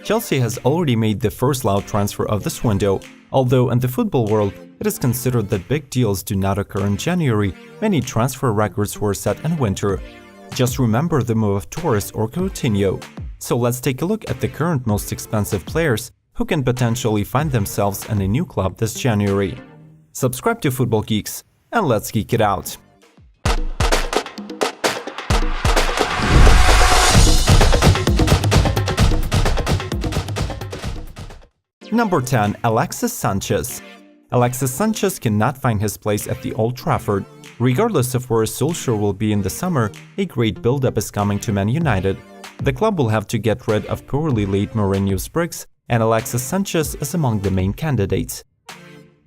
Chelsea has already made the first loud transfer of this window. Although in the football world, it is considered that big deals do not occur in January, many transfer records were set in winter. Just remember the move of Torres or Coutinho. So let's take a look at the current most expensive players who can potentially find themselves in a new club this January. Subscribe to Football Geeks and let's geek it out. Number 10. Alexis Sanchez. Alexis Sanchez cannot find his place at the Old Trafford. Regardless of where Solskjaer will be in the summer, a great build-up is coming to Man United. The club will have to get rid of poorly laid Mourinho's bricks, and Alexis Sanchez is among the main candidates.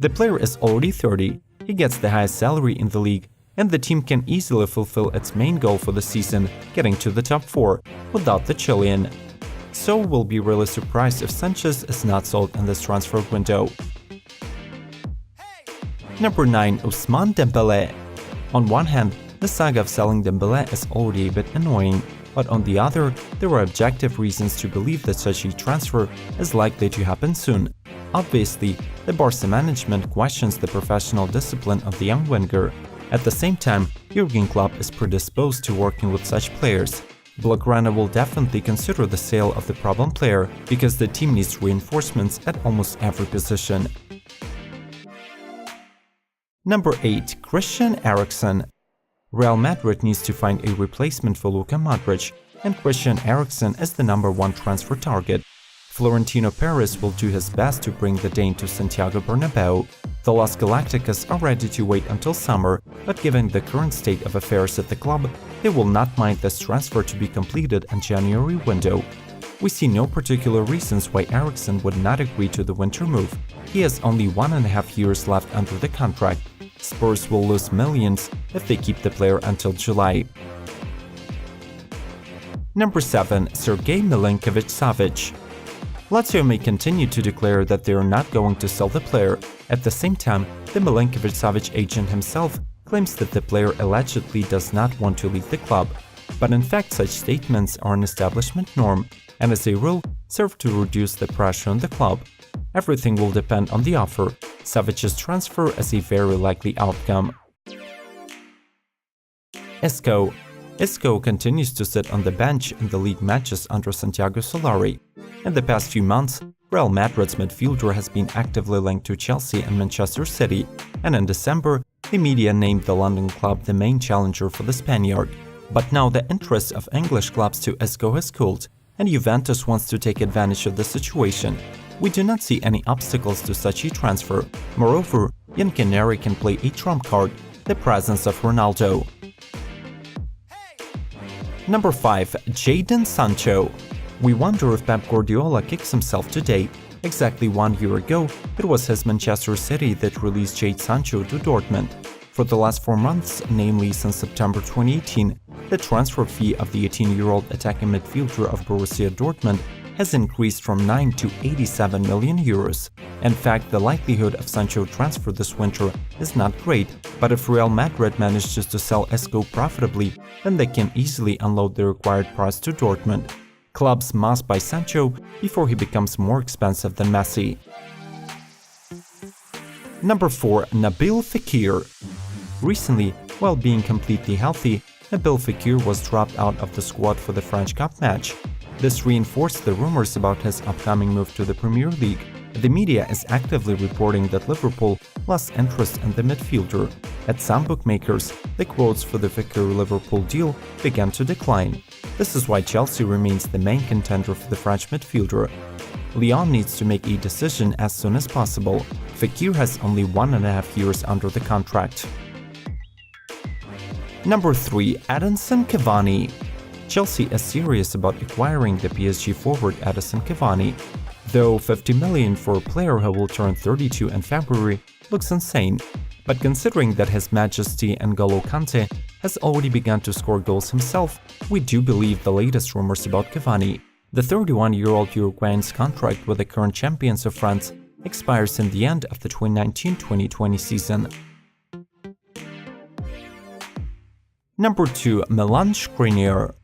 The player is already 30, he gets the highest salary in the league, and the team can easily fulfill its main goal for the season, getting to the top 4, without the Chilean. So we'll be really surprised if Sanchez is not sold in this transfer window. Number 9. Ousmane Dembélé. On one hand, the saga of selling Dembélé is already a bit annoying, but on the other, there are objective reasons to believe that such a transfer is likely to happen soon. Obviously, the Barca management questions the professional discipline of the young winger. At the same time, Jurgen Klopp is predisposed to working with such players. Blaugrana will definitely consider the sale of the problem player because the team needs reinforcements at almost every position. Number 8. Christian Eriksen. Real Madrid needs to find a replacement for Luka Modric, and Christian Eriksen is the number 1 transfer target. Florentino Perez will do his best to bring the Dane to Santiago Bernabeu. The Los Galacticos are ready to wait until summer, but given the current state of affairs at the club, they will not mind this transfer to be completed in January window. We see no particular reasons why Eriksen would not agree to the winter move. He has only 1.5 years left under the contract. Spurs will lose millions if they keep the player until July. Number 7. Sergej Milinkovic-Savic. Lazio may continue to declare that they are not going to sell the player. At the same time, the Milinkovic-Savic agent himself claims that the player allegedly does not want to leave the club. But in fact, such statements are an establishment norm, and as a rule, serve to reduce the pressure on the club. Everything will depend on the offer. Savic's transfer is a very likely outcome. Isco. Isco continues to sit on the bench in the league matches under Santiago Solari. In the past few months, Real Madrid's midfielder has been actively linked to Chelsea and Manchester City, and in December, the media named the London club the main challenger for the Spaniard. But now the interest of English clubs to Isco has cooled, and Juventus wants to take advantage of the situation. We do not see any obstacles to such a transfer. Moreover, Yankineri can play a trump card, the presence of Ronaldo. Number 5. Jadon Sancho. We wonder if Pep Guardiola kicks himself today. Exactly 1 year ago, it was his Manchester City that released Jadon Sancho to Dortmund. For the last 4 months, namely since September 2018, the transfer fee of the 18-year-old attacking midfielder of Borussia Dortmund has increased from 9 to 87 million euros. In fact, the likelihood of Sancho transfer this winter is not great, but if Real Madrid manages to sell Isco profitably, then they can easily unload the required price to Dortmund. Clubs must buy Sancho before he becomes more expensive than Messi. Number 4. Nabil Fekir. Recently, while being completely healthy, Nabil Fekir was dropped out of the squad for the French Cup match. This reinforced the rumors about his upcoming move to the Premier League. The media is actively reporting that Liverpool lost interest in the midfielder. At some bookmakers, the quotes for the Fekir-Liverpool deal began to decline. This is why Chelsea remains the main contender for the French midfielder. Lyon needs to make a decision as soon as possible. Fekir has only 1.5 years under the contract. Number 3. Edinson Cavani. Chelsea is serious about acquiring the PSG forward Edinson Cavani. Though 50 million for a player who will turn 32 in February looks insane, but considering that His Majesty N'Golo Kante has already begun to score goals himself, we do believe the latest rumors about Cavani. The 31-year-old Uruguayan's contract with the current champions of France expires in the end of the 2019-2020 season. Number 2. Milan Skriniar.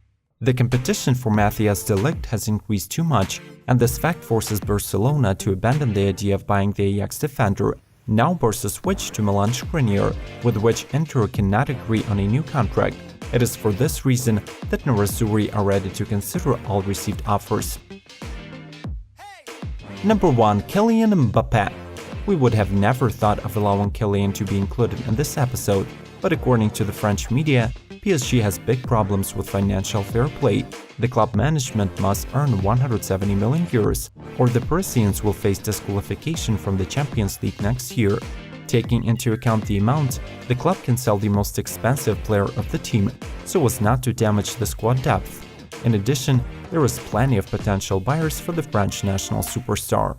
The competition for Matthias de Ligt has increased too much, and this fact forces Barcelona to abandon the idea of buying the Ajax defender. Now Barca switched to Milan Skriniar, with which Inter cannot agree on a new contract. It is for this reason that Nerazzurri are ready to consider all received offers. Number 1. Kylian Mbappé. We would have never thought of allowing Kylian to be included in this episode, but according to the French media, PSG has big problems with financial fair play. The club management must earn 170 million euros, or the Parisians will face disqualification from the Champions League next year. Taking into account the amount, the club can sell the most expensive player of the team, so as not to damage the squad depth. In addition, there is plenty of potential buyers for the French national superstar.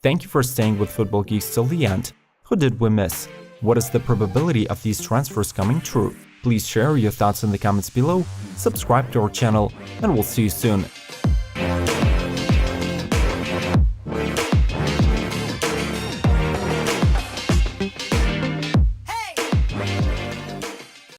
Thank you for staying with Football Geeks till the end. Who did we miss? What is the probability of these transfers coming true? Please share your thoughts in the comments below, subscribe to our channel, and we'll see you soon.